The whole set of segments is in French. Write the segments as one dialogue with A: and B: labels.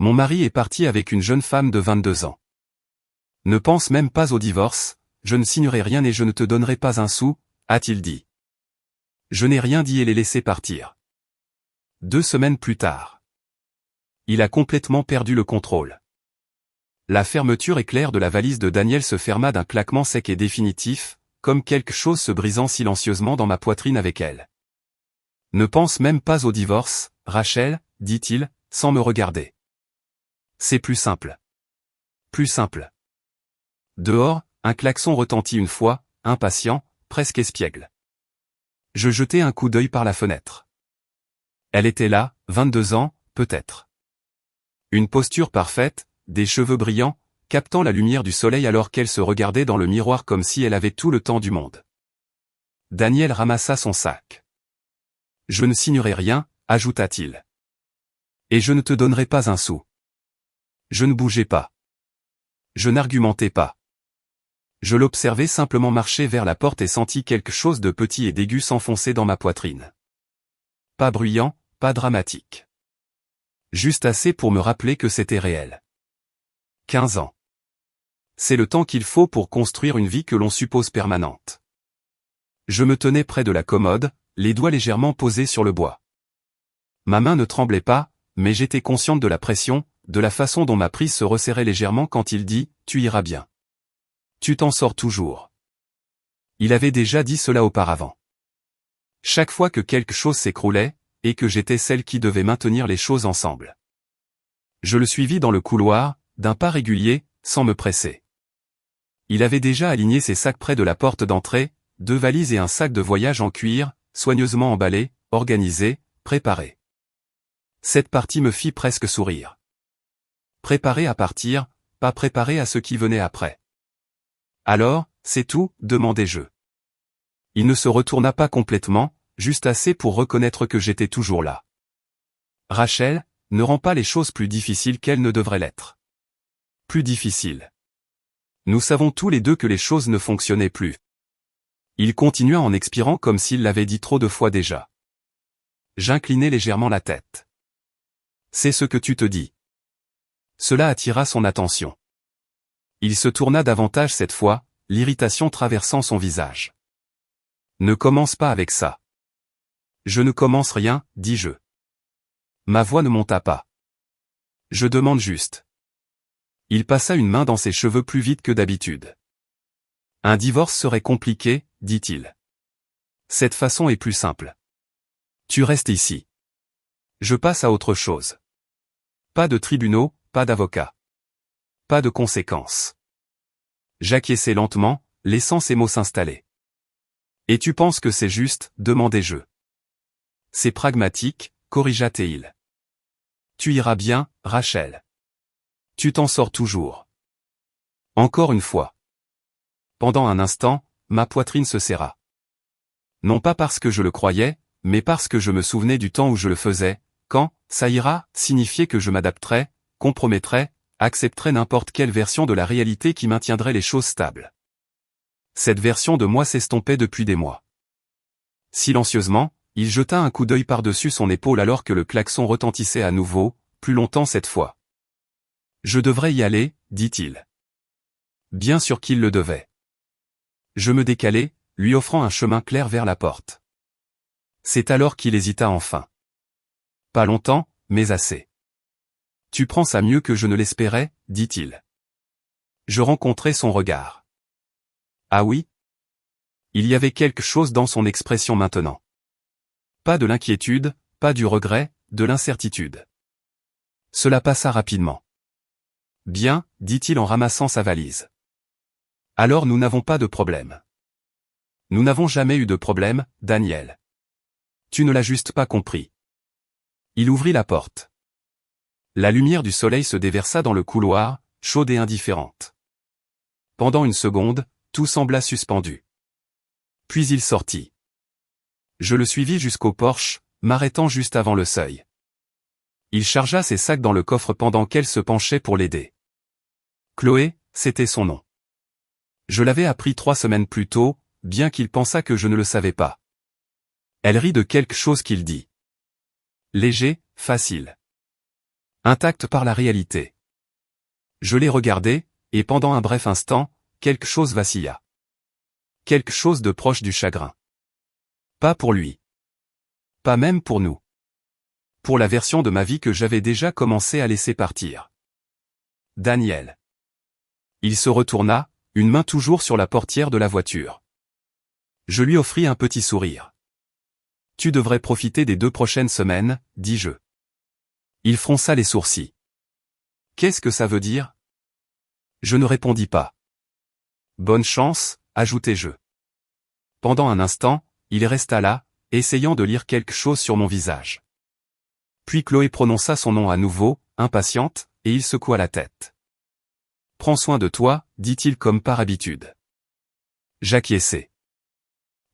A: Mon mari est parti avec une jeune femme de 22 ans. Ne pense même pas au divorce, je ne signerai rien et je ne te donnerai pas un sou, a-t-il dit. Je n'ai rien dit et l'ai laissé partir. 2 semaines plus tard. Il a complètement perdu le contrôle. La fermeture éclair de la valise de Daniel se ferma d'un claquement sec et définitif, comme quelque chose se brisant silencieusement dans ma poitrine avec elle. Ne pense même pas au divorce, Rachel, dit-il, sans me regarder. C'est plus simple. Plus simple. Dehors, un klaxon retentit une fois, impatient, presque espiègle. Je jetai un coup d'œil par la fenêtre. Elle était là, 22 ans, peut-être. Une posture parfaite, des cheveux brillants, captant la lumière du soleil alors qu'elle se regardait dans le miroir comme si elle avait tout le temps du monde. Daniel ramassa son sac. Je ne signerai rien, ajouta-t-il. Et je ne te donnerai pas un sou. Je ne bougeais pas. Je n'argumentais pas. Je l'observais simplement marcher vers la porte et sentis quelque chose de petit et d'aigu s'enfoncer dans ma poitrine. Pas bruyant, pas dramatique. Juste assez pour me rappeler que c'était réel. 15 ans. C'est le temps qu'il faut pour construire une vie que l'on suppose permanente. Je me tenais près de la commode, les doigts légèrement posés sur le bois. Ma main ne tremblait pas, mais j'étais consciente de la pression, de la façon dont ma prise se resserrait légèrement quand il dit « Tu iras bien. Tu t'en sors toujours. » Il avait déjà dit cela auparavant. Chaque fois que quelque chose s'écroulait, et que j'étais celle qui devait maintenir les choses ensemble. Je le suivis dans le couloir, d'un pas régulier, sans me presser. Il avait déjà aligné ses sacs près de la porte d'entrée, 2 valises et un sac de voyage en cuir, soigneusement emballés, organisés, préparés. Cette partie me fit presque sourire. Préparé à partir, pas préparé à ce qui venait après. Alors, c'est tout, demandai-je. Il ne se retourna pas complètement, juste assez pour reconnaître que j'étais toujours là. Rachel, ne rend pas les choses plus difficiles qu'elles ne devraient l'être. Plus difficiles. Nous savons tous les deux que les choses ne fonctionnaient plus. Il continua en expirant comme s'il l'avait dit trop de fois déjà. J'inclinai légèrement la tête. C'est ce que tu te dis. Cela attira son attention. Il se tourna davantage cette fois, l'irritation traversant son visage. Ne commence pas avec ça. Je ne commence rien, dis-je. Ma voix ne monta pas. Je demande juste. Il passa une main dans ses cheveux plus vite que d'habitude. Un divorce serait compliqué, dit-il. Cette façon est plus simple. Tu restes ici. Je passe à autre chose. Pas de tribunaux, pas d'avocats. Pas de conséquences. J'acquiesçai lentement, laissant ces mots s'installer. Et tu penses que c'est juste, demandai-je. C'est pragmatique, corrigea-t-il. Tu iras bien, Rachel. Tu t'en sors toujours. Encore une fois. Pendant un instant, ma poitrine se serra. Non pas parce que je le croyais, mais parce que je me souvenais du temps où je le faisais, quand « ça ira » signifiait que je m'adapterais, compromettrais, accepterais n'importe quelle version de la réalité qui maintiendrait les choses stables. Cette version de moi s'estompait depuis des mois. Silencieusement, il jeta un coup d'œil par-dessus son épaule alors que le klaxon retentissait à nouveau, plus longtemps cette fois. Je devrais y aller, dit-il. Bien sûr qu'il le devait. Je me décalai, lui offrant un chemin clair vers la porte. C'est alors qu'il hésita enfin. Pas longtemps, mais assez. Tu prends ça mieux que je ne l'espérais, dit-il. Je rencontrai son regard. Ah oui? Il y avait quelque chose dans son expression maintenant. Pas de l'inquiétude, pas du regret, de l'incertitude. Cela passa rapidement. Bien, dit-il en ramassant sa valise. Alors nous n'avons pas de problème. Nous n'avons jamais eu de problème, Daniel. Tu ne l'as juste pas compris. Il ouvrit la porte. La lumière du soleil se déversa dans le couloir, chaude et indifférente. Pendant une seconde, tout sembla suspendu. Puis il sortit. Je le suivis jusqu'au porche, m'arrêtant juste avant le seuil. Il chargea ses sacs dans le coffre pendant qu'elle se penchait pour l'aider. Chloé, c'était son nom. Je l'avais appris 3 semaines plus tôt, bien qu'il pensât que je ne le savais pas. Elle rit de quelque chose qu'il dit. Léger, facile. Intacte par la réalité. Je l'ai regardé, et pendant un bref instant, quelque chose vacilla. Quelque chose de proche du chagrin. Pas pour lui. Pas même pour nous. Pour la version de ma vie que j'avais déjà commencé à laisser partir. Daniel. Il se retourna, une main toujours sur la portière de la voiture. Je lui offris un petit sourire. Tu devrais profiter des 2 prochaines semaines, dis-je. Il fronça les sourcils. Qu'est-ce que ça veut dire? Je ne répondis pas. Bonne chance, ajoutai-je. Pendant un instant, il resta là, essayant de lire quelque chose sur mon visage. Puis Chloé prononça son nom à nouveau, impatiente, et il secoua la tête. Prends soin de toi, dit-il comme par habitude. J'acquiesçai.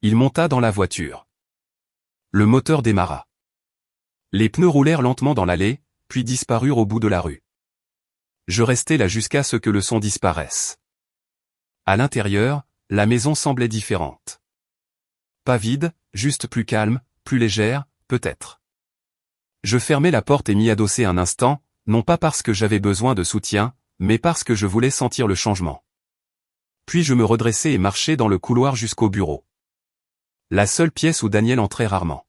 A: Il monta dans la voiture. Le moteur démarra. Les pneus roulèrent lentement dans l'allée, puis disparurent au bout de la rue. Je restai là jusqu'à ce que le son disparaisse. À l'intérieur, la maison semblait différente. Pas vide, juste plus calme, plus légère, peut-être. Je fermai la porte et m'y adossai un instant, non pas parce que j'avais besoin de soutien, mais parce que je voulais sentir le changement. Puis je me redressai et marchai dans le couloir jusqu'au bureau. La seule pièce où Daniel entrait rarement.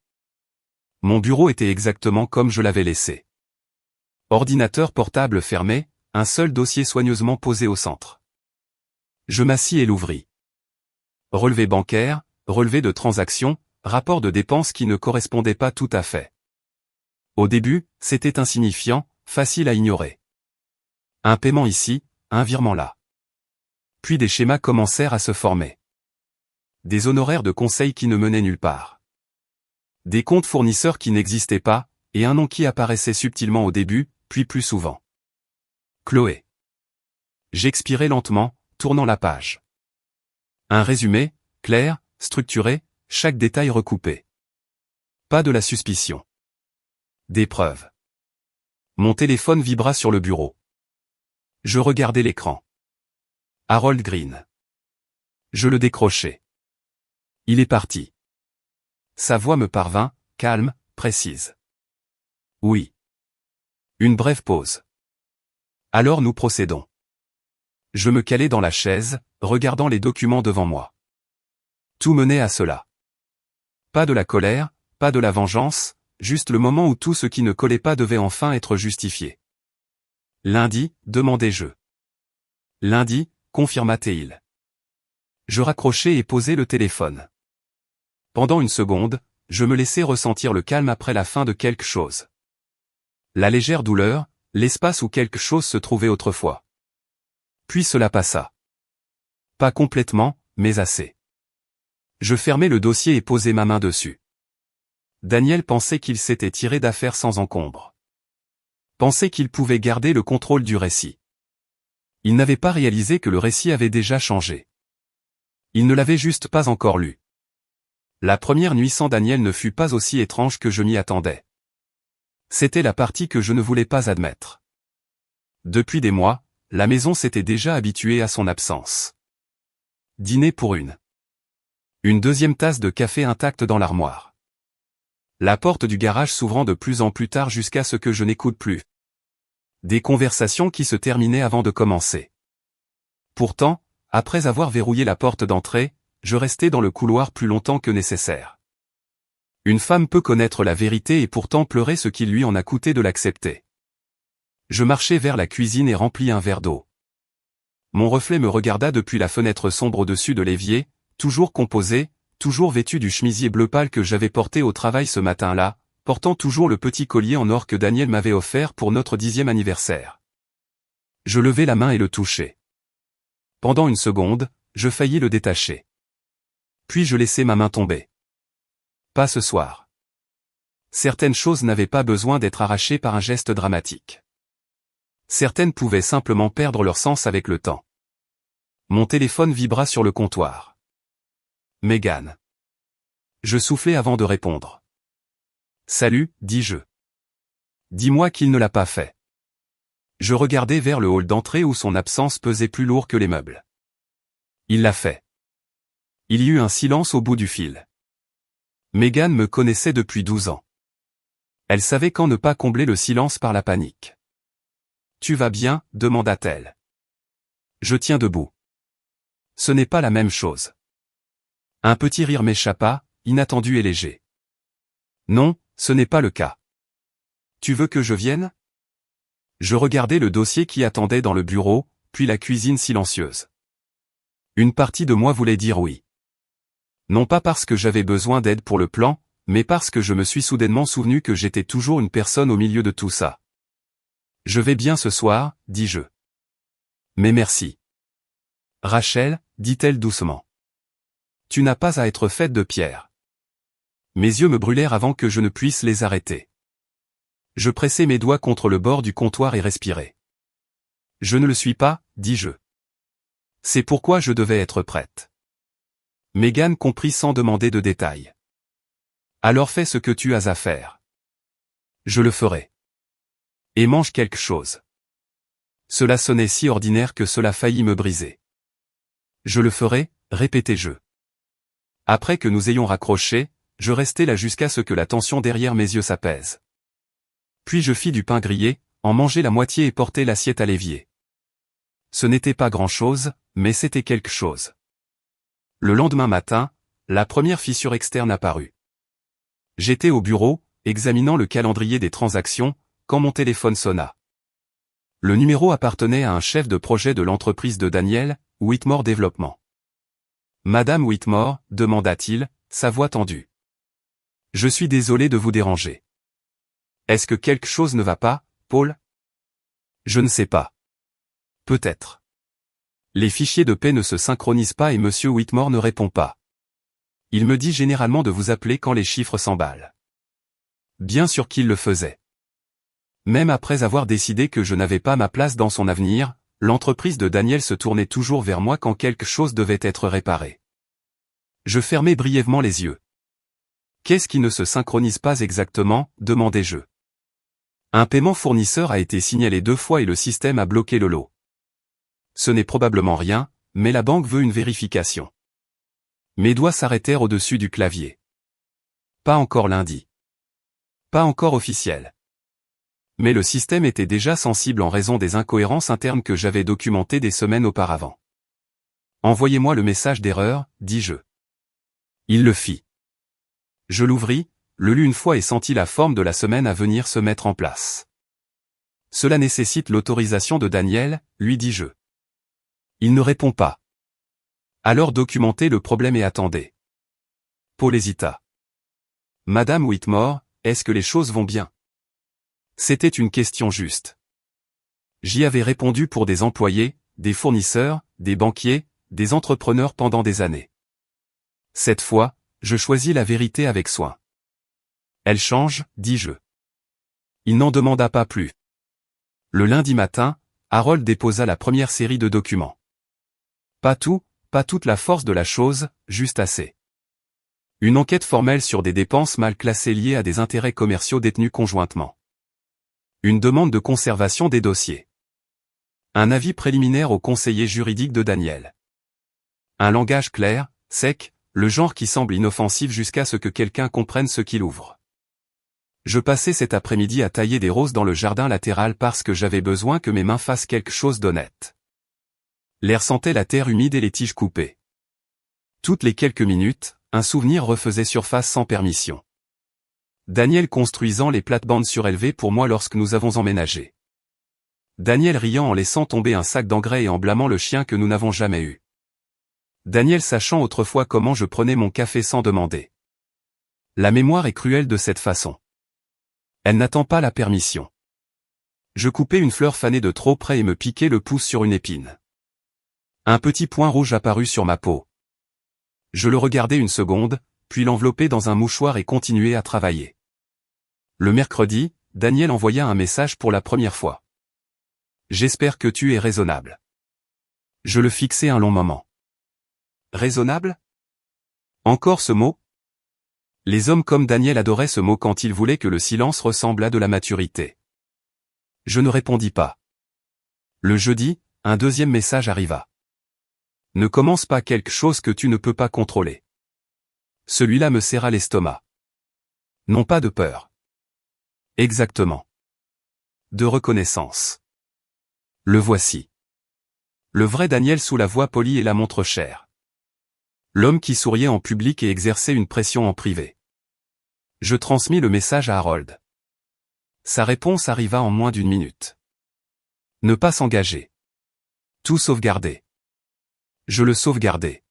A: Mon bureau était exactement comme je l'avais laissé. Ordinateur portable fermé, un seul dossier soigneusement posé au centre. Je m'assis et l'ouvris. Relevé bancaire, relevé de transactions, rapport de dépenses qui ne correspondaient pas tout à fait. Au début, c'était insignifiant, facile à ignorer. Un paiement ici, un virement là. Puis des schémas commencèrent à se former. Des honoraires de conseil qui ne menaient nulle part. Des comptes fournisseurs qui n'existaient pas, et un nom qui apparaissait subtilement au début, puis plus souvent. Chloé. J'expirais lentement, tournant la page. Un résumé, clair, structuré, chaque détail recoupé. Pas de la suspicion. Des preuves. Mon téléphone vibra sur le bureau. Je regardai l'écran. Harold Green. Je le décrochai. Il est parti. Sa voix me parvint, calme, précise. Oui. Une brève pause. Alors nous procédons. Je me calai dans la chaise, regardant les documents devant moi. Tout menait à cela. Pas de la colère, pas de la vengeance, juste le moment où tout ce qui ne collait pas devait enfin être justifié. Lundi, demandai-je. Lundi, confirma-t-il. Je raccrochai et posai le téléphone. Pendant une seconde, je me laissai ressentir le calme après la fin de quelque chose. La légère douleur, l'espace où quelque chose se trouvait autrefois. Puis cela passa. Pas complètement, mais assez. Je fermai le dossier et posai ma main dessus. Daniel pensait qu'il s'était tiré d'affaire sans encombre. Pensait qu'il pouvait garder le contrôle du récit. Il n'avait pas réalisé que le récit avait déjà changé. Il ne l'avait juste pas encore lu. La première nuit sans Daniel ne fut pas aussi étrange que je m'y attendais. C'était la partie que je ne voulais pas admettre. Depuis des mois, la maison s'était déjà habituée à son absence. Dîner pour une. Une deuxième tasse de café intacte dans l'armoire. La porte du garage s'ouvrant de plus en plus tard jusqu'à ce que je n'écoute plus. Des conversations qui se terminaient avant de commencer. Pourtant, après avoir verrouillé la porte d'entrée, je restai dans le couloir plus longtemps que nécessaire. Une femme peut connaître la vérité et pourtant pleurer ce qui lui en a coûté de l'accepter. Je marchai vers la cuisine et remplis un verre d'eau. Mon reflet me regarda depuis la fenêtre sombre au-dessus de l'évier, toujours composé, toujours vêtu du chemisier bleu pâle que j'avais porté au travail ce matin-là, portant toujours le petit collier en or que Daniel m'avait offert pour notre 10e anniversaire. Je levai la main et le touchai. Pendant une seconde, je faillis le détacher. Puis je laissai ma main tomber. Pas ce soir. Certaines choses n'avaient pas besoin d'être arrachées par un geste dramatique. Certaines pouvaient simplement perdre leur sens avec le temps. Mon téléphone vibra sur le comptoir. Megan. Je soufflai avant de répondre. Salut, dis-je. Dis-moi qu'il ne l'a pas fait. Je regardai vers le hall d'entrée où son absence pesait plus lourd que les meubles. Il l'a fait. Il y eut un silence au bout du fil. Megan me connaissait depuis 12 ans. Elle savait quand ne pas combler le silence par la panique. Tu vas bien, demanda-t-elle. Je tiens debout. Ce n'est pas la même chose. Un petit rire m'échappa, inattendu et léger. Non, ce n'est pas le cas. Tu veux que je vienne? Je regardais le dossier qui attendait dans le bureau, puis la cuisine silencieuse. Une partie de moi voulait dire oui. Non pas parce que j'avais besoin d'aide pour le plan, mais parce que je me suis soudainement souvenu que j'étais toujours une personne au milieu de tout ça. Je vais bien ce soir, dis-je. Mais merci. Rachel, dit-elle doucement. Tu n'as pas à être faite de pierre. Mes yeux me brûlèrent avant que je ne puisse les arrêter. Je pressai mes doigts contre le bord du comptoir et respirai. Je ne le suis pas, dis-je. C'est pourquoi je devais être prête. Megan comprit sans demander de détails. Alors fais ce que tu as à faire. Je le ferai. Et mange quelque chose. Cela sonnait si ordinaire que cela faillit me briser. Je le ferai, répétai-je. Après que nous ayons raccroché, je restai là jusqu'à ce que la tension derrière mes yeux s'apaise. Puis je fis du pain grillé, en mangeai la moitié et portai l'assiette à l'évier. Ce n'était pas grand-chose, mais c'était quelque chose. Le lendemain matin, la première fissure externe apparut. J'étais au bureau, examinant le calendrier des transactions, quand mon téléphone sonna. Le numéro appartenait à un chef de projet de l'entreprise de Daniel, Whitmore Développement. Madame Whitmore, demanda-t-il, sa voix tendue. Je suis désolé de vous déranger. Est-ce que quelque chose ne va pas, Paul? Je ne sais pas. Peut-être. Les fichiers de paie ne se synchronisent pas et Monsieur Whitmore ne répond pas. Il me dit généralement de vous appeler quand les chiffres s'emballent. Bien sûr qu'il le faisait. Même après avoir décidé que je n'avais pas ma place dans son avenir, l'entreprise de Daniel se tournait toujours vers moi quand quelque chose devait être réparé. Je fermai brièvement les yeux. Qu'est-ce qui ne se synchronise pas exactement, demandai-je. Un paiement fournisseur a été signalé 2 fois et le système a bloqué le lot. Ce n'est probablement rien, mais la banque veut une vérification. Mes doigts s'arrêtèrent au-dessus du clavier. Pas encore lundi. Pas encore officiel. Mais le système était déjà sensible en raison des incohérences internes que j'avais documentées des semaines auparavant. Envoyez-moi le message d'erreur, dis-je. Il le fit. Je l'ouvris, le lus une fois et sentis la forme de la semaine à venir se mettre en place. Cela nécessite l'autorisation de Daniel, lui dis-je. Il ne répond pas. Alors documentez le problème et attendez. Paul hésita. Madame Whitmore, est-ce que les choses vont bien? C'était une question juste. J'y avais répondu pour des employés, des fournisseurs, des banquiers, des entrepreneurs pendant des années. Cette fois, je choisis la vérité avec soin. Elle change, dis-je. Il n'en demanda pas plus. Le lundi matin, Harold déposa la première série de documents. Pas tout, pas toute la force de la chose, juste assez. Une enquête formelle sur des dépenses mal classées liées à des intérêts commerciaux détenus conjointement. Une demande de conservation des dossiers. Un avis préliminaire au conseiller juridique de Daniel. Un langage clair, sec, le genre qui semble inoffensif jusqu'à ce que quelqu'un comprenne ce qu'il ouvre. Je passai cet après-midi à tailler des roses dans le jardin latéral parce que j'avais besoin que mes mains fassent quelque chose d'honnête. L'air sentait la terre humide et les tiges coupées. Toutes les quelques minutes, un souvenir refaisait surface sans permission. Daniel construisant les plates-bandes surélevées pour moi lorsque nous avons emménagé. Daniel riant en laissant tomber un sac d'engrais et en blâmant le chien que nous n'avons jamais eu. Daniel sachant autrefois comment je prenais mon café sans demander. La mémoire est cruelle de cette façon. Elle n'attend pas la permission. Je coupais une fleur fanée de trop près et me piquai le pouce sur une épine. Un petit point rouge apparut sur ma peau. Je le regardai une seconde, puis l'enveloppai dans un mouchoir et continuai à travailler. Le mercredi, Daniel envoya un message pour la première fois. J'espère que tu es raisonnable. Je le fixai un long moment. Raisonnable? Encore ce mot? Les hommes comme Daniel adoraient ce mot quand ils voulaient que le silence ressemble à de la maturité. Je ne répondis pas. Le jeudi, un deuxième message arriva. Ne commence pas quelque chose que tu ne peux pas contrôler. Celui-là me serra l'estomac. Non pas de peur. Exactement. De reconnaissance. Le voici. Le vrai Daniel sous la voix polie et la montre chère. L'homme qui souriait en public et exerçait une pression en privé. Je transmis le message à Harold. Sa réponse arriva en moins d'une minute. Ne pas s'engager. Tout sauvegarder. Je le sauvegardai.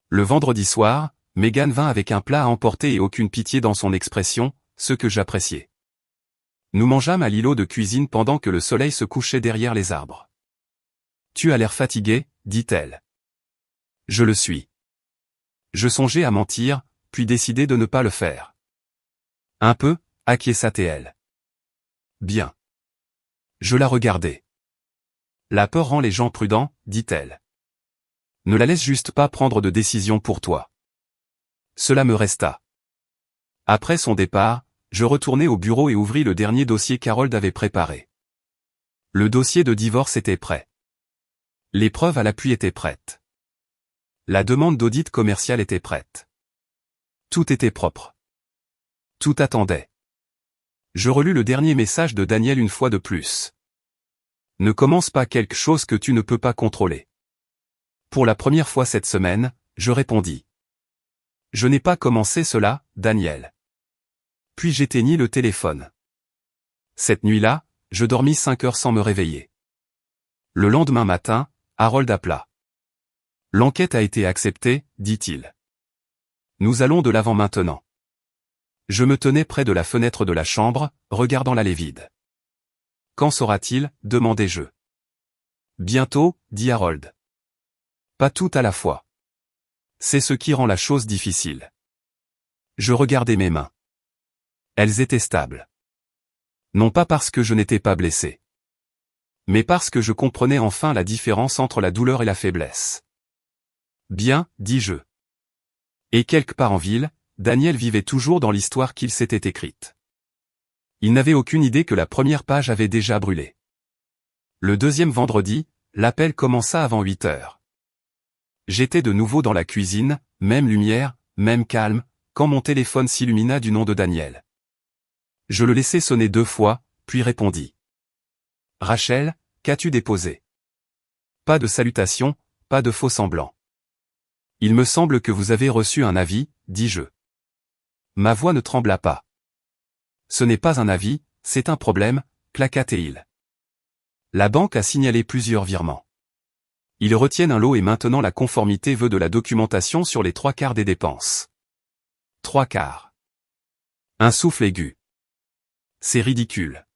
A: Le vendredi soir, Megan vint avec un plat à emporter et aucune pitié dans son expression, ce que j'appréciais. Nous mangeâmes à l'îlot de cuisine pendant que le soleil se couchait derrière les arbres. Tu as l'air fatigué, dit-elle. Je le suis. Je songeais à mentir, puis décidai de ne pas le faire. Un peu, acquiesça-t-elle. Bien. Je la regardai. La peur rend les gens prudents, dit-elle. Ne la laisse juste pas prendre de décision pour toi. Cela me resta. Après son départ, je retournai au bureau et ouvris le dernier dossier qu'Harold avait préparé. Le dossier de divorce était prêt. Les preuves à l'appui étaient prêtes. La demande d'audit commercial était prête. Tout était propre. Tout attendait. Je relus le dernier message de Daniel une fois de plus. Ne commence pas quelque chose que tu ne peux pas contrôler. Pour la première fois cette semaine, je répondis. Je n'ai pas commencé cela, Daniel. Puis j'éteignis le téléphone. Cette nuit-là, je dormis 5 heures sans me réveiller. Le lendemain matin, Harold appela. L'enquête a été acceptée, dit-il. Nous allons de l'avant maintenant. Je me tenais près de la fenêtre de la chambre, regardant l'allée vide. Quand sera-t-il, demandai-je. Bientôt, dit Harold. Pas tout à la fois. C'est ce qui rend la chose difficile. Je regardai mes mains. Elles étaient stables. Non pas parce que je n'étais pas blessé. Mais parce que je comprenais enfin la différence entre la douleur et la faiblesse. Bien, dis-je. Et quelque part en ville, Daniel vivait toujours dans l'histoire qu'il s'était écrite. Il n'avait aucune idée que la première page avait déjà brûlé. Le deuxième vendredi, l'appel commença avant 8 heures. J'étais de nouveau dans la cuisine, même lumière, même calme, quand mon téléphone s'illumina du nom de Daniel. Je le laissai sonner 2 fois, puis répondis. Rachel, qu'as-tu déposé? Pas de salutation, pas de faux semblants. Il me semble que vous avez reçu un avis, dis-je. Ma voix ne trembla pas. Ce n'est pas un avis, c'est un problème, claqua-t-il. La banque a signalé plusieurs virements. Ils retiennent un lot et maintenant la conformité veut de la documentation sur les 3/4 des dépenses. 3/4. Un souffle aigu. C'est ridicule.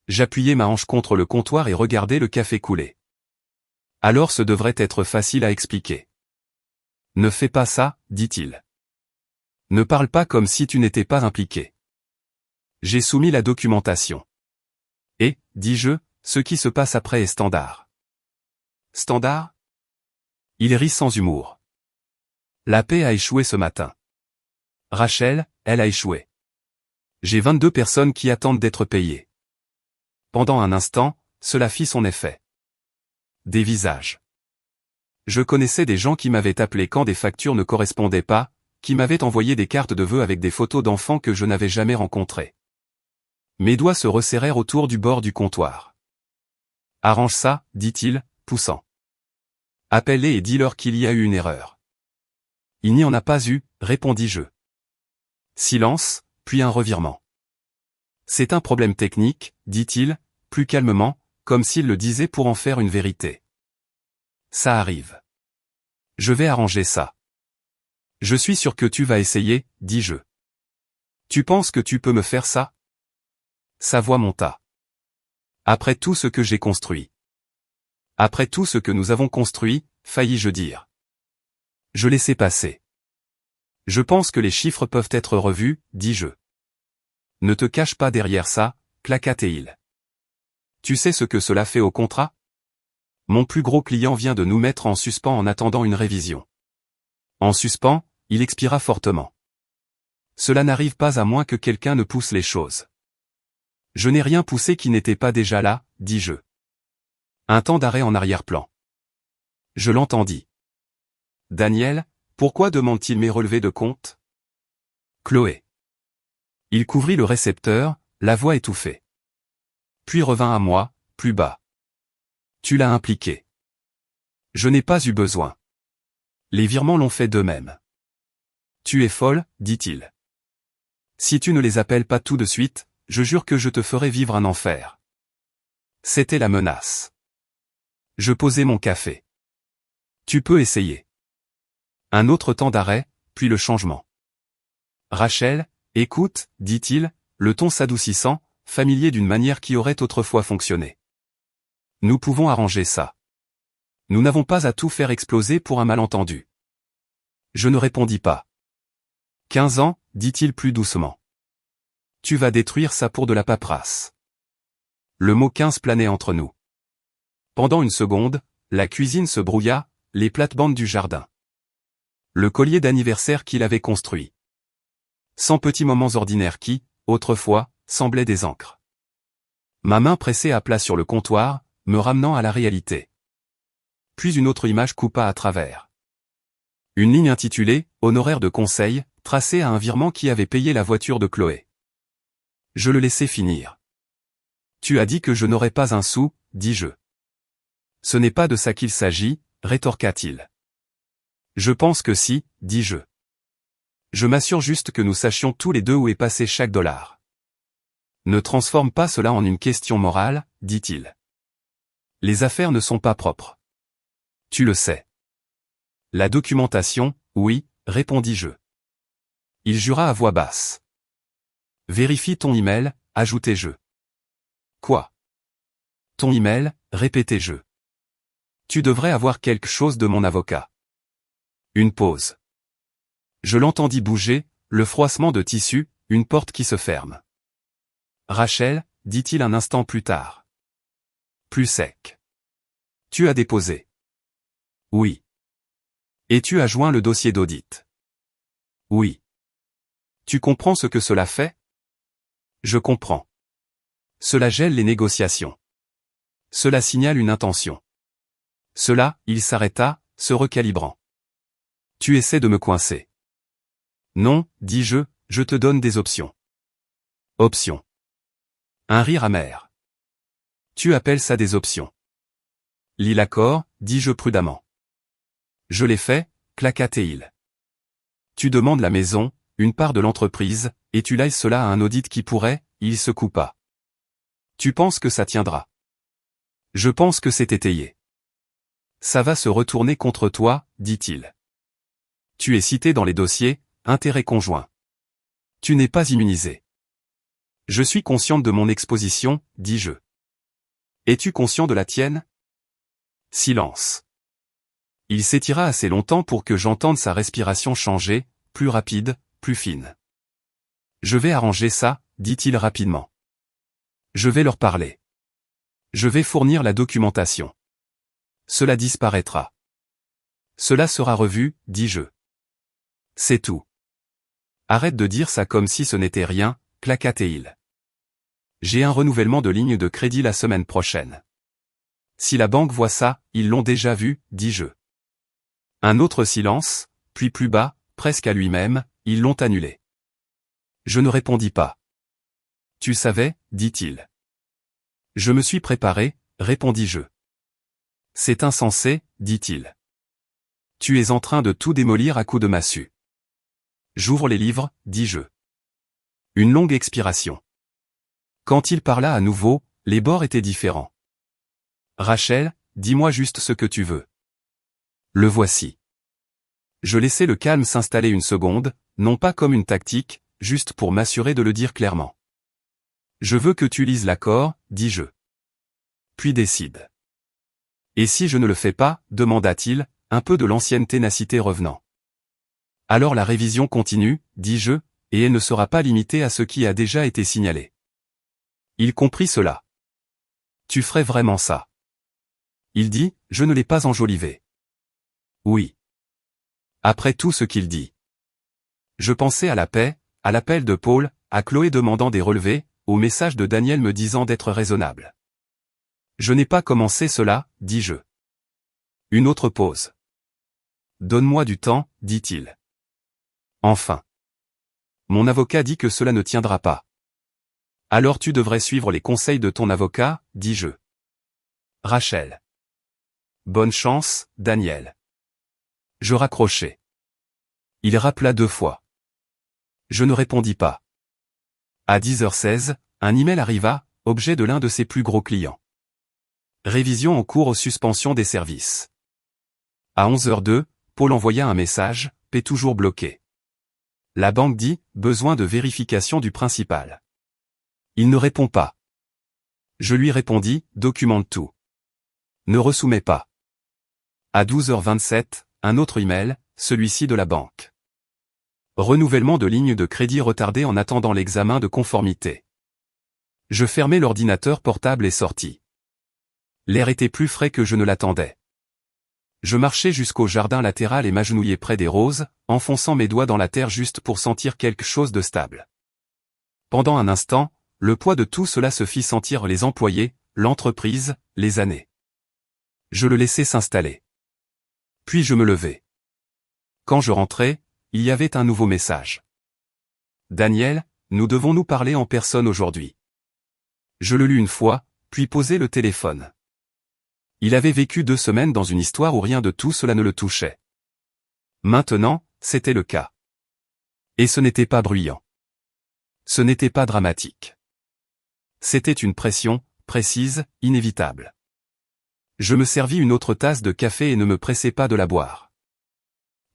A: J'appuyai ma hanche contre le comptoir et regardai le café couler. Alors ce devrait être facile à expliquer. Ne fais pas ça, dit-il. Ne parle pas comme si tu n'étais pas impliqué. J'ai soumis la documentation. Et, dis-je, ce qui se passe après est standard. Standard? Il rit sans humour. La paie a échoué ce matin. Rachel, elle a échoué. J'ai 22 personnes qui attendent d'être payées. Pendant un instant, cela fit son effet. Des visages. Je connaissais des gens qui m'avaient appelé quand des factures ne correspondaient pas, qui m'avaient envoyé des cartes de vœux avec des photos d'enfants que je n'avais jamais rencontrés. Mes doigts se resserrèrent autour du bord du comptoir. Arrange ça, dit-il, poussant. Appelle-les et dis-leur qu'il y a eu une erreur. Il n'y en a pas eu, répondis-je. Silence, puis un revirement. C'est un problème technique, dit-il, plus calmement, comme s'il le disait pour en faire une vérité. Ça arrive. Je vais arranger ça. Je suis sûr que tu vas essayer, dis-je. Tu penses que tu peux me faire ça? Sa voix monta. Après tout ce que j'ai construit. Après tout ce que nous avons construit, faillis-je dire. Je laissai passer. Je pense que les chiffres peuvent être revus, dis-je. Ne te cache pas derrière ça, claqua-t-il. Tu sais ce que cela fait au contrat? Mon plus gros client vient de nous mettre en suspens en attendant une révision. En suspens, il expira fortement. Cela n'arrive pas à moins que quelqu'un ne pousse les choses. Je n'ai rien poussé qui n'était pas déjà là, dis-je. Un temps d'arrêt en arrière-plan. Je l'entendis. Daniel, pourquoi demande-t-il mes relevés de compte? Chloé. Il couvrit le récepteur, la voix étouffée. Puis revint à moi, plus bas. Tu l'as impliqué. Je n'ai pas eu besoin. Les virements l'ont fait d'eux-mêmes. Tu es folle, dit-il. Si tu ne les appelles pas tout de suite, je jure que je te ferai vivre un enfer. C'était la menace. Je posai mon café. Tu peux essayer. Un autre temps d'arrêt, puis le changement. Rachel, écoute, dit-il, le ton s'adoucissant, familier d'une manière qui aurait autrefois fonctionné. Nous pouvons arranger ça. Nous n'avons pas à tout faire exploser pour un malentendu. Je ne répondis pas. 15 ans, dit-il plus doucement. Tu vas détruire ça pour de la paperasse. Le mot 15 planait entre nous. Pendant une seconde, la cuisine se brouilla, les plates-bandes du jardin. Le collier d'anniversaire qu'il avait construit. 100 petits moments ordinaires qui, autrefois, semblaient des encres. Ma main pressée à plat sur le comptoir, me ramenant à la réalité. Puis une autre image coupa à travers. Une ligne intitulée « Honoraire de conseil » tracée à un virement qui avait payé la voiture de Chloé. Je le laissai finir. Tu as dit que je n'aurais pas un sou, dis-je. Ce n'est pas de ça qu'il s'agit, rétorqua-t-il. Je pense que si, dis-je. Je m'assure juste que nous sachions tous les deux où est passé chaque dollar. Ne transforme pas cela en une question morale, dit-il. Les affaires ne sont pas propres. Tu le sais. La documentation, oui, répondis-je. Il jura à voix basse. Vérifie ton email, ajoutai-je. Quoi? Ton email, répétai-je. Tu devrais avoir quelque chose de mon avocat. Une pause. Je l'entendis bouger, le froissement de tissu, une porte qui se ferme. Rachel, dit-il un instant plus tard. Plus sec. Tu as déposé. Oui. Et tu as joint le dossier d'audit. Oui. Tu comprends ce que cela fait? Je comprends. Cela gèle les négociations. Cela signale une intention. Cela, il s'arrêta, se recalibrant. Tu essaies de me coincer. Non, dis-je, je te donne des options. Options. Un rire amer. Tu appelles ça des options. Lis l'accord, dis-je prudemment. Je l'ai fait, claqua-t-il. Tu demandes la maison, une part de l'entreprise, et tu laisses cela à un audit qui pourrait, il se coupa. Tu penses que ça tiendra. Je pense que c'est étayé. Ça va se retourner contre toi, dit-il. Tu es cité dans les dossiers, intérêts conjoints. Tu n'es pas immunisé. Je suis consciente de mon exposition, dis-je. Es-tu conscient de la tienne? Silence. Il s'étira assez longtemps pour que j'entende sa respiration changer, plus rapide, plus fine. Je vais arranger ça, dit-il rapidement. Je vais leur parler. Je vais fournir la documentation. Cela disparaîtra. Cela sera revu, dis-je. C'est tout. Arrête de dire ça comme si ce n'était rien, claqua-t-il. J'ai un renouvellement de ligne de crédit la semaine prochaine. Si la banque voit ça, ils l'ont déjà vu, dis-je. Un autre silence, puis plus bas, presque à lui-même, ils l'ont annulé. Je ne répondis pas. Tu savais, dit-il. Je me suis préparé, répondis-je. C'est insensé, dit-il. Tu es en train de tout démolir à coups de massue. J'ouvre les livres, dis-je. Une longue expiration. Quand il parla à nouveau, les bords étaient différents. Rachel, dis-moi juste ce que tu veux. Le voici. Je laissai le calme s'installer une seconde, non pas comme une tactique, juste pour m'assurer de le dire clairement. Je veux que tu lises l'accord, dis-je. Puis décide. Et si je ne le fais pas, demanda-t-il, un peu de l'ancienne ténacité revenant. Alors la révision continue, dis-je, et elle ne sera pas limitée à ce qui a déjà été signalé. Il comprit cela. Tu ferais vraiment ça? Il dit, je ne l'ai pas enjolivé. Oui. Après tout ce qu'il dit. Je pensais à la paix, à l'appel de Paul, à Chloé demandant des relevés, au message de Daniel me disant d'être raisonnable. Je n'ai pas commencé cela, dis-je. Une autre pause. Donne-moi du temps, dit-il. Enfin. Mon avocat dit que cela ne tiendra pas. Alors tu devrais suivre les conseils de ton avocat, dis-je. Rachel. bonne chance, Daniel. Je raccrochai. Il rappela 2 fois. Je ne répondis pas. À 10h16, un email arriva, objet de l'un de ses plus gros clients. Révision en cours aux suspensions des services. À 11h02, Paul envoya un message, paie toujours bloqué. La banque dit, besoin de vérification du principal. Il ne répond pas. Je lui répondis, documente tout. Ne ressoumets pas. À 12h27, un autre email, celui-ci de la banque. Renouvellement de ligne de crédit retardé en attendant l'examen de conformité. Je fermai l'ordinateur portable et sortis. L'air était plus frais que je ne l'attendais. Je marchai jusqu'au jardin latéral et m'agenouillai près des roses, enfonçant mes doigts dans la terre juste pour sentir quelque chose de stable. Pendant un instant, le poids de tout cela se fit sentir les employés, l'entreprise, les années. Je le laissai s'installer. Puis je me levai. Quand je rentrai, il y avait un nouveau message. Daniel, nous devons nous parler en personne aujourd'hui. Je le lus une fois, puis posai le téléphone. Il avait vécu 2 semaines dans une histoire où rien de tout cela ne le touchait. Maintenant, c'était le cas. Et ce n'était pas bruyant. Ce n'était pas dramatique. C'était une pression, précise, inévitable. Je me servis une autre tasse de café et ne me pressai pas de la boire.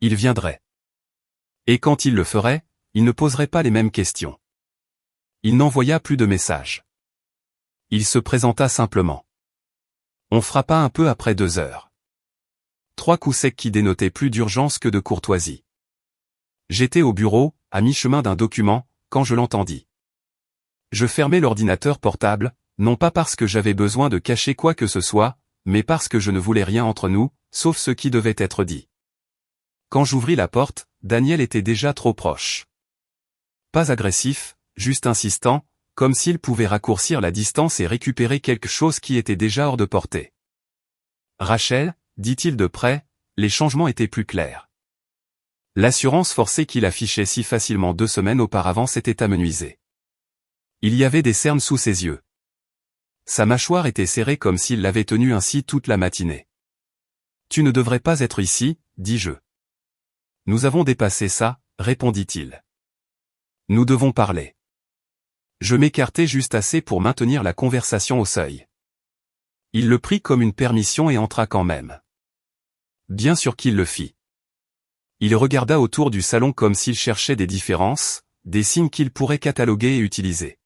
A: Il viendrait. Et quand il le ferait, il ne poserait pas les mêmes questions. Il n'envoya plus de messages. Il se présenta simplement. On frappa un peu après 2 heures. 3 coups secs qui dénotaient plus d'urgence que de courtoisie. J'étais au bureau, à mi-chemin d'un document, quand je l'entendis. Je fermai l'ordinateur portable, non pas parce que j'avais besoin de cacher quoi que ce soit, mais parce que je ne voulais rien entre nous, sauf ce qui devait être dit. Quand j'ouvris la porte, Daniel était déjà trop proche. Pas agressif, juste insistant, comme s'il pouvait raccourcir la distance et récupérer quelque chose qui était déjà hors de portée. Rachel, dit-il de près, les changements étaient plus clairs. L'assurance forcée qu'il affichait si facilement 2 semaines auparavant s'était amenuisée. Il y avait des cernes sous ses yeux. Sa mâchoire était serrée comme s'il l'avait tenue ainsi toute la matinée. Tu ne devrais pas être ici, dis-je. Nous avons dépassé ça, répondit-il. Nous devons parler. Je m'écartai juste assez pour maintenir la conversation au seuil. Il le prit comme une permission et entra quand même. Bien sûr qu'il le fit. Il regarda autour du salon comme s'il cherchait des différences, des signes qu'il pourrait cataloguer et utiliser.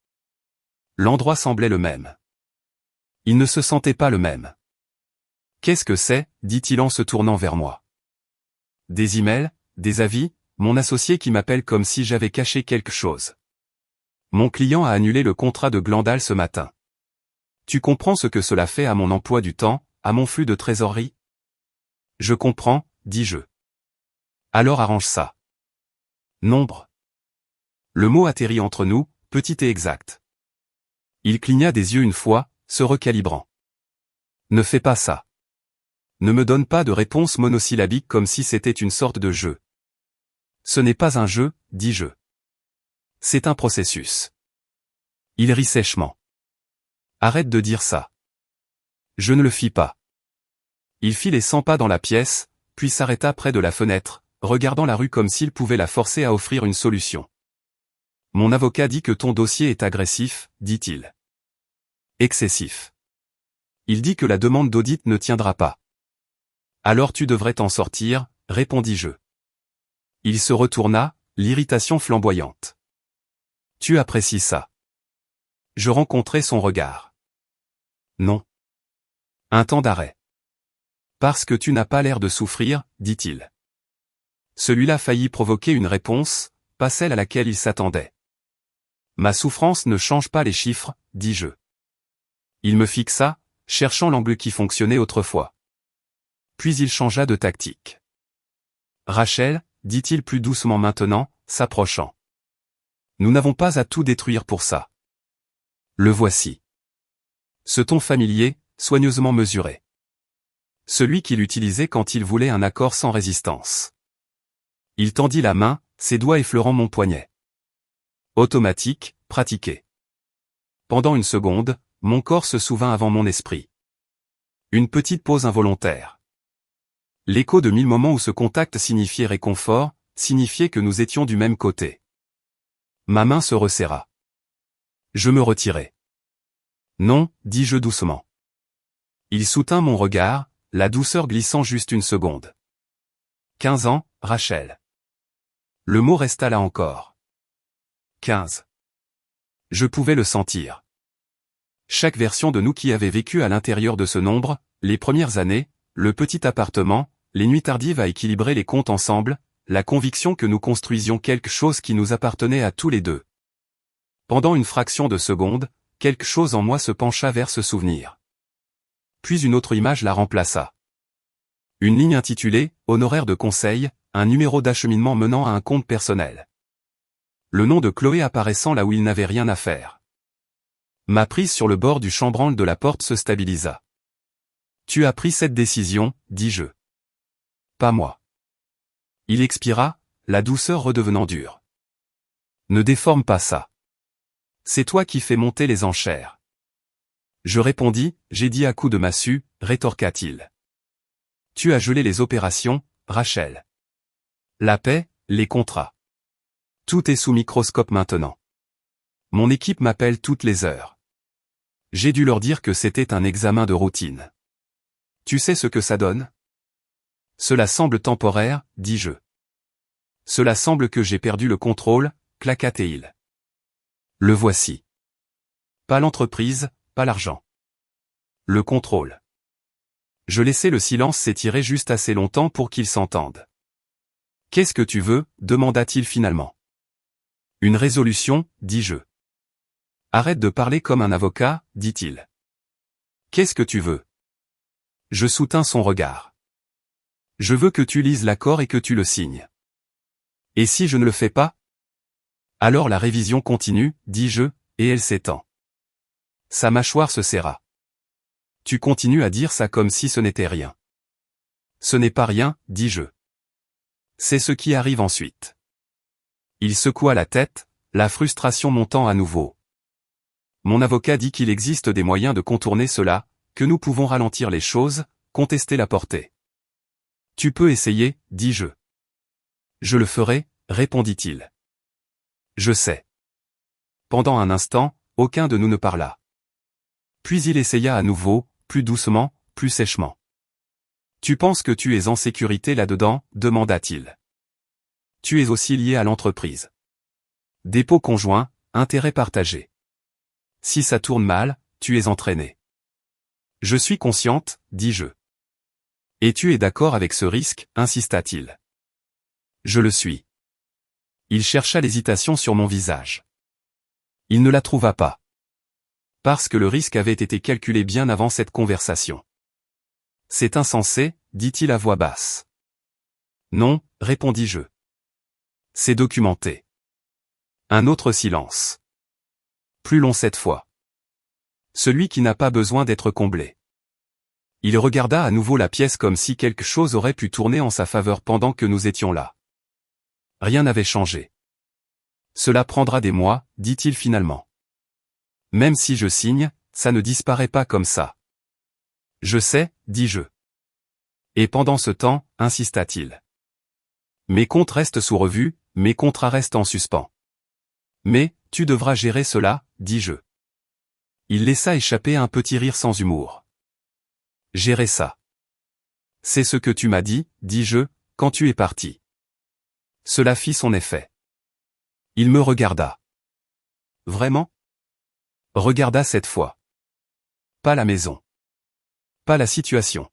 A: L'endroit semblait le même. Il ne se sentait pas le même. Qu'est-ce que c'est, dit-il en se tournant vers moi. Des emails, des avis, mon associé qui m'appelle comme si j'avais caché quelque chose. Mon client a annulé le contrat de Glandal ce matin. Tu comprends ce que cela fait à mon emploi du temps, à mon flux de trésorerie? Je comprends, dis-je. Alors arrange ça. Nombre. Le mot atterrit entre nous, petit et exact. Il cligna des yeux une fois, se recalibrant. Ne fais pas ça. Ne me donne pas de réponse monosyllabique comme si c'était une sorte de jeu. Ce n'est pas un jeu, dis-je. C'est un processus. Il rit sèchement. Arrête de dire ça. Je ne le fis pas. Il fit les 100 pas dans la pièce, puis s'arrêta près de la fenêtre, regardant la rue comme s'il pouvait la forcer à offrir une solution. Mon avocat dit que ton dossier est agressif, dit-il. Excessif. Il dit que la demande d'audit ne tiendra pas. Alors tu devrais t'en sortir, répondis-je. Il se retourna, l'irritation flamboyante. Tu apprécies ça. Je rencontrai son regard. Non. Un temps d'arrêt. Parce que tu n'as pas l'air de souffrir, dit-il. Celui-là faillit provoquer une réponse, pas celle à laquelle il s'attendait. Ma souffrance ne change pas les chiffres, dis-je. Il me fixa, cherchant l'angle qui fonctionnait autrefois. Puis il changea de tactique. Rachel, dit-il plus doucement maintenant, s'approchant. Nous n'avons pas à tout détruire pour ça. Le voici. Ce ton familier, soigneusement mesuré. Celui qu'il utilisait quand il voulait un accord sans résistance. Il tendit la main, ses doigts effleurant mon poignet. Automatique, pratiqué. Pendant une seconde, mon corps se souvint avant mon esprit. Une petite pause involontaire. L'écho de 1000 moments où ce contact signifiait réconfort, signifiait que nous étions du même côté. Ma main se resserra. Je me retirai. Non, dis-je doucement. Il soutint mon regard, la douceur glissant juste une seconde. 15 ans, Rachel. Le mot resta là encore. 15. Je pouvais le sentir. Chaque version de nous qui avait vécu à l'intérieur de ce nombre, les premières années, le petit appartement, les nuits tardives à équilibrer les comptes ensemble, la conviction que nous construisions quelque chose qui nous appartenait à tous les deux. Pendant une fraction de seconde, quelque chose en moi se pencha vers ce souvenir. Puis une autre image la remplaça. Une ligne intitulée « Honoraire de conseil », un numéro d'acheminement menant à un compte personnel. Le nom de Chloé apparaissant là où il n'avait rien à faire. Ma prise sur le bord du chambranle de la porte se stabilisa. « Tu as pris cette décision, dis-je. Pas moi. » Il expira, la douceur redevenant dure. « Ne déforme pas ça. C'est toi qui fais monter les enchères. » Je répondis, j'ai dit à coups de massue, rétorqua-t-il. Tu as gelé les opérations, Rachel. La paix, les contrats. Tout est sous microscope maintenant. Mon équipe m'appelle toutes les heures. J'ai dû leur dire que c'était un examen de routine. Tu sais ce que ça donne? Cela semble temporaire, dis-je. Cela semble que j'ai perdu le contrôle, claqua-t-il. Le voici. Pas l'entreprise, pas l'argent. Le contrôle. Je laissai le silence s'étirer juste assez longtemps pour qu'ils s'entendent. Qu'est-ce que tu veux, demanda-t-il finalement. Une résolution, dis-je. Arrête de parler comme un avocat, dit-il. Qu'est-ce que tu veux? Je soutins son regard. Je veux que tu lises l'accord et que tu le signes. Et si je ne le fais pas? Alors la révision continue, dis-je, et elle s'étend. Sa mâchoire se serra. Tu continues à dire ça comme si ce n'était rien. Ce n'est pas rien, dis-je. C'est ce qui arrive ensuite. Il secoua la tête, la frustration montant à nouveau. Mon avocat dit qu'il existe des moyens de contourner cela, que nous pouvons ralentir les choses, contester la portée. Tu peux essayer, dis-je. Je le ferai, répondit-il. Je sais. Pendant un instant, aucun de nous ne parla. Puis il essaya à nouveau, plus doucement, plus sèchement. Tu penses que tu es en sécurité là-dedans, demanda-t-il. Tu es aussi lié à l'entreprise. Dépôt conjoint, intérêt partagé. Si ça tourne mal, tu es entraîné. Je suis consciente, dis-je. Et tu es d'accord avec ce risque, insista-t-il. Je le suis. Il chercha l'hésitation sur mon visage. Il ne la trouva pas. Parce que le risque avait été calculé bien avant cette conversation. C'est insensé, dit-il à voix basse. Non, répondis-je. C'est documenté. Un autre silence. Plus long cette fois. Celui qui n'a pas besoin d'être comblé. Il regarda à nouveau la pièce comme si quelque chose aurait pu tourner en sa faveur pendant que nous étions là. Rien n'avait changé. Cela prendra des mois, dit-il finalement. Même si je signe, ça ne disparaît pas comme ça. Je sais, dis-je. Et pendant ce temps, insista-t-il. Mes comptes restent sous revue, mes contrats restent en suspens. Mais, tu devras gérer cela, dis-je. Il laissa échapper un petit rire sans humour. Gérer ça. C'est ce que tu m'as dit, dis-je, quand tu es parti. Cela fit son effet. Il me regarda. Vraiment? Regarda cette fois. Pas la maison. Pas la situation.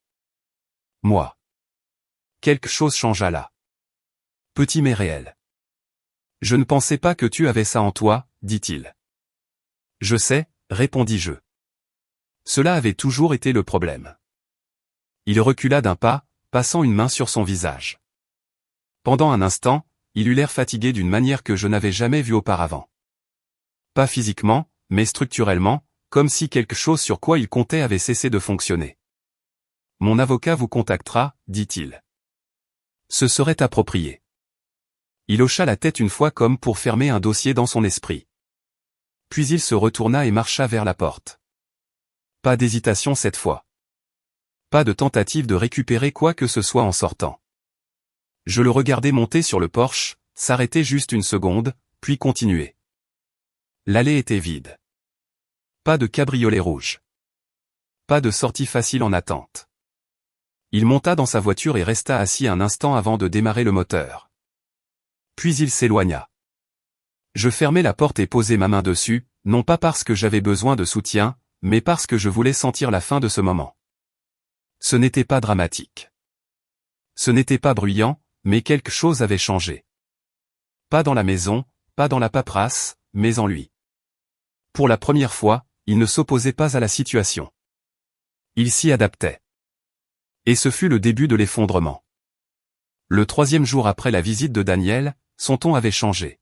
A: Moi. Quelque chose changea là. Petit mais réel. Je ne pensais pas que tu avais ça en toi, dit-il. Je sais, répondis-je. Cela avait toujours été le problème. Il recula d'un pas, passant une main sur son visage. Pendant un instant, il eut l'air fatigué d'une manière que je n'avais jamais vue auparavant. Pas physiquement, mais structurellement, comme si quelque chose sur quoi il comptait avait cessé de fonctionner. Mon avocat vous contactera, dit-il. Ce serait approprié. Il hocha la tête une fois comme pour fermer un dossier dans son esprit. Puis il se retourna et marcha vers la porte. Pas d'hésitation cette fois. Pas de tentative de récupérer quoi que ce soit en sortant. Je le regardais monter sur le porche, s'arrêter juste une seconde, puis continuer. L'allée était vide. Pas de cabriolet rouge. Pas de sortie facile en attente. Il monta dans sa voiture et resta assis un instant avant de démarrer le moteur. Puis il s'éloigna. Je fermai la porte et posai ma main dessus, non pas parce que j'avais besoin de soutien, mais parce que je voulais sentir la fin de ce moment. Ce n'était pas dramatique. Ce n'était pas bruyant, mais quelque chose avait changé. Pas dans la maison, pas dans la paperasse, mais en lui. Pour la première fois, il ne s'opposait pas à la situation. Il s'y adaptait. Et ce fut le début de l'effondrement. Le 3e jour après la visite de Daniel, son ton avait changé.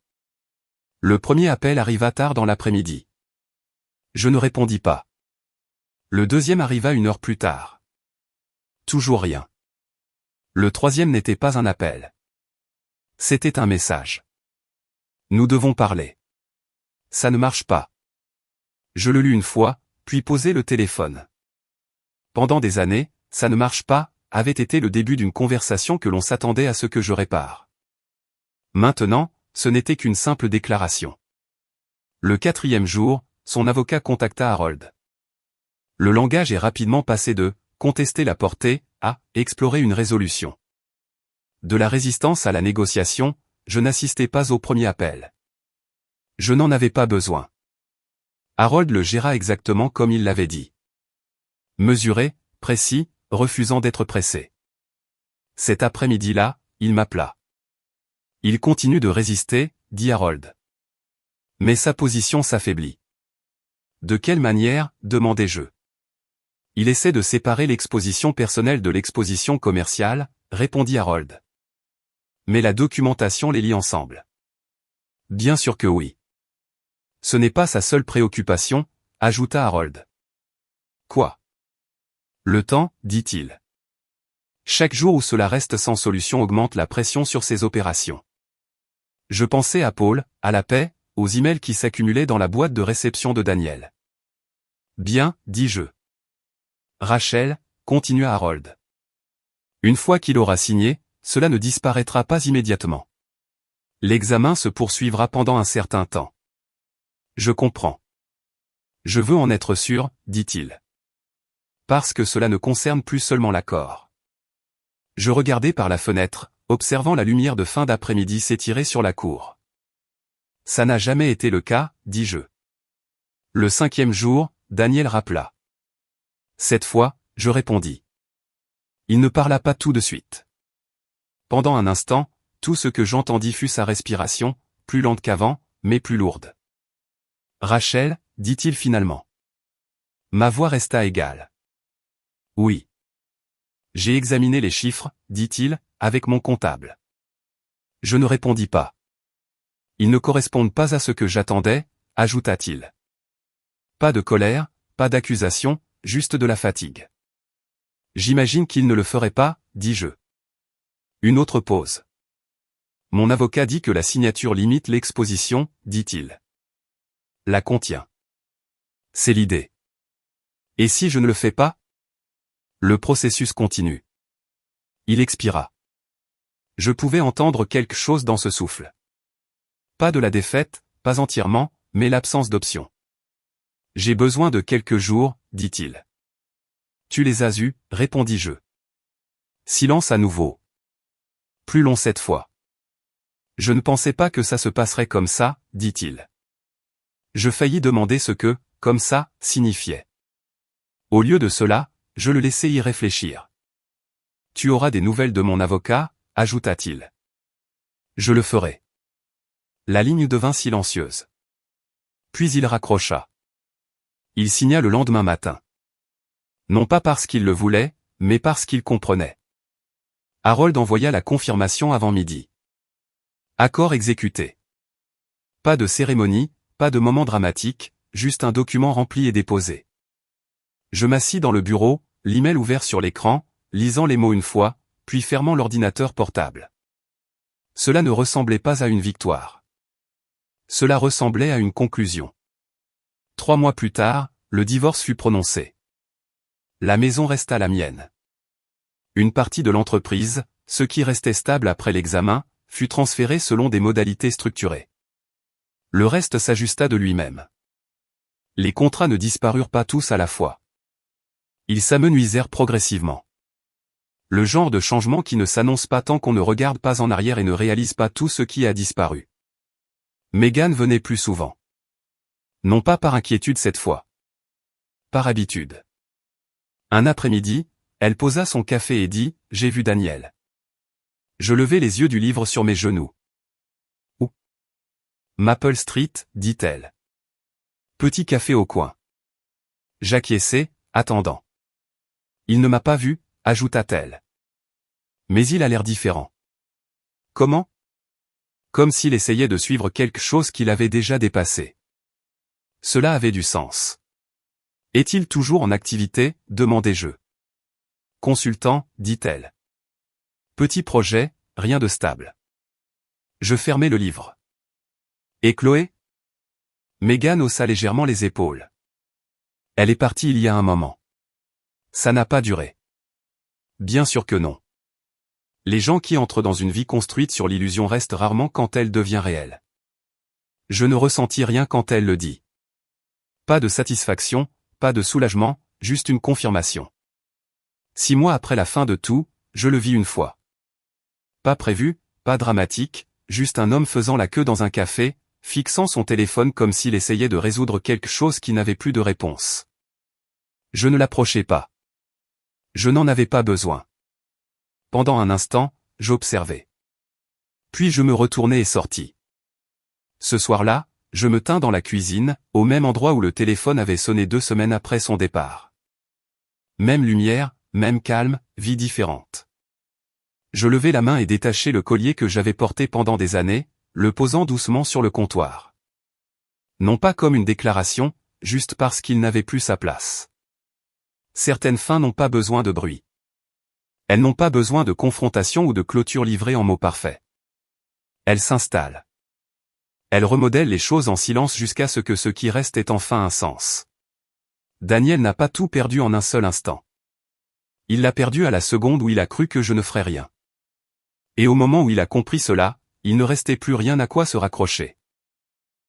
A: Le premier appel arriva tard dans l'après-midi. Je ne répondis pas. Le 2e arriva 1 heure plus tard. Toujours rien. Le 3e n'était pas un appel. C'était un message. Nous devons parler. Ça ne marche pas. Je le lus une fois, puis posai le téléphone. Pendant des années, ça ne marche pas, avait été le début d'une conversation que l'on s'attendait à ce que je répare. Maintenant, ce n'était qu'une simple déclaration. Le 4e jour, son avocat contacta Harold. Le langage est rapidement passé de « contester la portée » à « explorer une résolution ». De la résistance à la négociation, je n'assistais pas au premier appel. Je n'en avais pas besoin. Harold le géra exactement comme il l'avait dit. Mesuré, précis, refusant d'être pressé. Cet après-midi-là, il m'appela. Il continue de résister, dit Harold. Mais sa position s'affaiblit. De quelle manière, demandai-je. Il essaie de séparer l'exposition personnelle de l'exposition commerciale, répondit Harold. Mais la documentation les lie ensemble. Bien sûr que oui. Ce n'est pas sa seule préoccupation, ajouta Harold. Quoi? Le temps, dit-il. Chaque jour où cela reste sans solution augmente la pression sur ses opérations. Je pensais à Paul, à la paix, aux emails qui s'accumulaient dans la boîte de réception de Daniel. Bien, dis-je. Rachel, continua Harold. Une fois qu'il aura signé, cela ne disparaîtra pas immédiatement. L'examen se poursuivra pendant un certain temps. Je comprends. Je veux en être sûr, dit-il. Parce que cela ne concerne plus seulement l'accord. Je regardai par la fenêtre, observant la lumière de fin d'après-midi s'étirer sur la cour. Ça n'a jamais été le cas, dis-je. Le 5e jour, Daniel rappela. Cette fois, je répondis. Il ne parla pas tout de suite. Pendant un instant, tout ce que j'entendis fut sa respiration, plus lente qu'avant, mais plus lourde. Rachel, dit-il finalement. Ma voix resta égale. Oui. J'ai examiné les chiffres, dit-il, avec mon comptable. Je ne répondis pas. Ils ne correspondent pas à ce que j'attendais, ajouta-t-il. Pas de colère, pas d'accusation, juste de la fatigue. J'imagine qu'il ne le ferait pas, dis-je. Une autre pause. Mon avocat dit que la signature limite l'exposition, dit-il. La contient. C'est l'idée. Et si je ne le fais pas? Le processus continue. Il expira. Je pouvais entendre quelque chose dans ce souffle. Pas de la défaite, pas entièrement, mais l'absence d'option. J'ai besoin de quelques jours, dit-il. Tu les as eus, répondis-je. Silence à nouveau. Plus long cette fois. Je ne pensais pas que ça se passerait comme ça, dit-il. Je faillis demander ce que, comme ça, signifiait. Au lieu de cela, je le laissai y réfléchir. Tu auras des nouvelles de mon avocat, ajouta-t-il. Je le ferai. La ligne devint silencieuse. Puis il raccrocha. Il signa le lendemain matin. Non pas parce qu'il le voulait, mais parce qu'il comprenait. Harold envoya la confirmation avant midi. Accord exécuté. Pas de cérémonie, pas de moment dramatique, juste un document rempli et déposé. Je m'assis dans le bureau, l'email ouvert sur l'écran, lisant les mots une fois, puis fermant l'ordinateur portable. Cela ne ressemblait pas à une victoire. Cela ressemblait à une conclusion. 3 mois plus tard, le divorce fut prononcé. La maison resta la mienne. Une partie de l'entreprise, ce qui restait stable après l'examen, fut transféré selon des modalités structurées. Le reste s'ajusta de lui-même. Les contrats ne disparurent pas tous à la fois. Ils s'amenuisèrent progressivement. Le genre de changement qui ne s'annonce pas tant qu'on ne regarde pas en arrière et ne réalise pas tout ce qui a disparu. Megan venait plus souvent. Non pas par inquiétude cette fois. Par habitude. Un après-midi, elle posa son café et dit « J'ai vu Daniel ». Je levai les yeux du livre sur mes genoux. « Où ?»« Maple Street », dit-elle. « Petit café au coin. » J'acquiesçai, attendant. « Il ne m'a pas vu », ajouta-t-elle. Mais il a l'air différent. Comment? Comme s'il essayait de suivre quelque chose qu'il avait déjà dépassé. Cela avait du sens. Est-il toujours en activité? Demandai-je. Consultant, dit-elle. Petit projet, rien de stable. Je fermai le livre. Et Chloé? Megan haussa légèrement les épaules. Elle est partie il y a un moment. Ça n'a pas duré. Bien sûr que non. Les gens qui entrent dans une vie construite sur l'illusion restent rarement quand elle devient réelle. Je ne ressentis rien quand elle le dit. Pas de satisfaction, pas de soulagement, juste une confirmation. 6 mois après la fin de tout, je le vis une fois. Pas prévu, pas dramatique, juste un homme faisant la queue dans un café, fixant son téléphone comme s'il essayait de résoudre quelque chose qui n'avait plus de réponse. Je ne l'approchai pas. Je n'en avais pas besoin. Pendant un instant, j'observai. Puis je me retournai et sortis. Ce soir-là, je me tins dans la cuisine, au même endroit où le téléphone avait sonné 2 semaines après son départ. Même lumière, même calme, vie différente. Je levai la main et détachai le collier que j'avais porté pendant des années, le posant doucement sur le comptoir. Non pas comme une déclaration, juste parce qu'il n'avait plus sa place. Certaines fins n'ont pas besoin de bruit. Elles n'ont pas besoin de confrontation ou de clôture livrée en mots parfaits. Elles s'installent. Elles remodèlent les choses en silence jusqu'à ce que ce qui reste ait enfin un sens. Daniel n'a pas tout perdu en un seul instant. Il l'a perdu à la seconde où il a cru que je ne ferais rien. Et au moment où il a compris cela, il ne restait plus rien à quoi se raccrocher.